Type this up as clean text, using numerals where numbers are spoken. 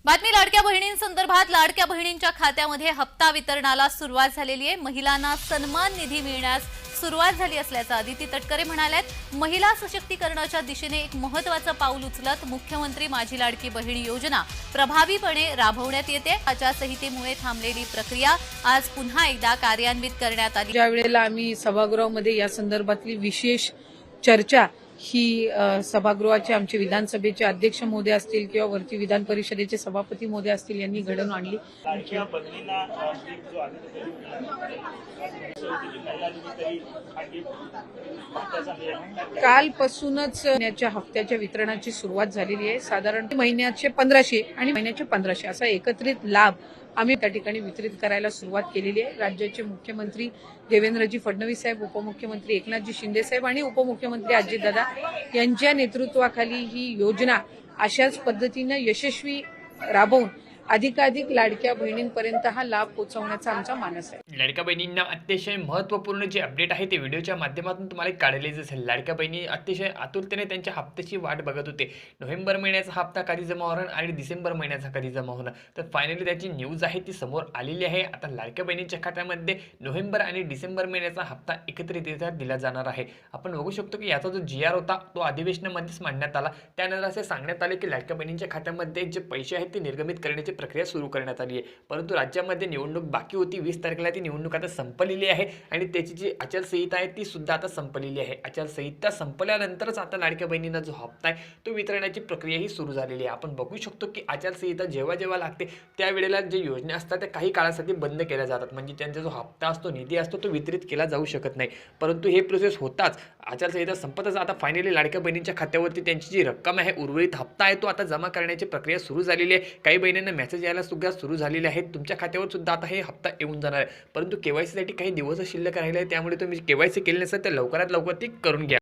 बातमी लाडक्या बहिणींसंदर्भात लाडक्या बहिणींच्या खात्यामध्ये हप्ता वितरणाला सुरुवात झालेली आहे। महिलांना सन्मान निधी मिळण्यास सुरुवात झाली असल्याचं अदिती तटकरे म्हणाल्यात। महिला सशक्तीकरणाच्या दिशेने एक महत्त्वाचं पाऊल उचलत मुख्यमंत्री माझी लाडकी बहीण योजना प्रभावीपणे राबवण्यात येते। आचारसंहितेमुळे थांबलेली प्रक्रिया आज पुन्हा एकदा कार्यान्वित करण्यात आली। ज्या वेळेला आम्ही सभागृहामध्ये या संदर्भातली विशेष चर्चा ही सभागृहाचे आमचे विधानसभेचे अध्यक्ष महोदय असतील किंवा वरती विधान परिषदेचे सभापती महोदय असतील यांनी घडवून आणली। कालपासूनच महिन्याच्या हप्त्याच्या वितरणाची सुरुवात झालेली आहे। साधारण महिन्याचे 1500 आणि महिन्याचे 1500 असा एकत्रित लाभ आम्ही त्या ठिकाणी वितरित करायला सुरुवात केलेली आहे। राज्याचे मुख्यमंत्री देवेंद्रजी फडणवीस साहेब, उपमुख्यमंत्री एकनाथजी शिंदे साहेब आणि उपमुख्यमंत्री अजितदादा यांच्या नेतृत्वाखाली ही योजना अशाच पद्धतीने यशस्वी राबवून अधिकाधिक लाडक्या बहिणींपर्यंत हा लाभ पोहोचवण्याचा आमचा मानस आहे। लाडक्या बहिणींना अतिशय महत्त्वपूर्ण जे अपडेट आहे ते व्हिडिओच्या माध्यमातून तुम्हाला काढलेले असेल। लाडक्या बहिणी अतिशय आतुरतेने त्यांच्या हप्त्याची वाट बघत होते। नोव्हेंबर महिन्याचा हप्ता कधी जमा होणार आणि डिसेंबर महिन्याचा कधी जमा होणार, तर फायनली त्याची न्यूज आहे ती समोर आलेली आहे। आता लाडक्या बहिणींच्या खात्यामध्ये नोव्हेंबर आणि डिसेंबर महिन्याचा हप्ता एकत्रितरित्या दिला जाणार आहे। आपण बघू शकतो की याचा जो GR होता तो अधिवेशनामध्येच मांडण्यात आला। त्यानंतर असे सांगण्यात आले की लाडक्या बहिणींच्या खात्यामध्ये जे पैसे आहेत ते निर्गमित करण्याची प्रक्रिया सुरू करण्यात आली आहे। परंतु राज्यामध्ये निवडणूक बाकी होती। 20 तारखेला ती निवडणूक आता संपलेली आहे आणि त्याची जी आचारसंहिता आहे ती सुद्धा आता संपलेली आहे। आचारसंहिता संपल्यानंतरच आता लाडक्या बहिणींना जो हप्ता आहे तो वितरणाची प्रक्रिया ही सुरू झालेली आहे। आपण बघू शकतो की आचारसंहिता जेव्हा लागते त्यावेळेला जे योजना असतात त्या काही काळासाठी बंद केल्या जातात, म्हणजे त्यांचा जो हप्ता असतो, निधी असतो तो वितरित केला जाऊ शकत नाही। परंतु हे प्रोसेस होताच आचारसंहिता संपतच आता फायनली लाडक्या बहिणींच्या खात्यावरती त्यांची जी रक्कम आहे, उर्वरित हप्ता आहे तो आता जमा करण्याची प्रक्रिया सुरू झालेली आहे। काही बहिणींना मेसेज यायला सुद्धा सुरू झालेले आहेत। तुमच्या खात्यावर सुद्धा आता हे हप्ता येऊन जाणार आहे। परंतु KYC साठी काही दिवस शिल्लक राहिले आहे, त्यामुळे तुम्ही KYC केले नसेल तर लवकरात लवकर ती करून घ्या।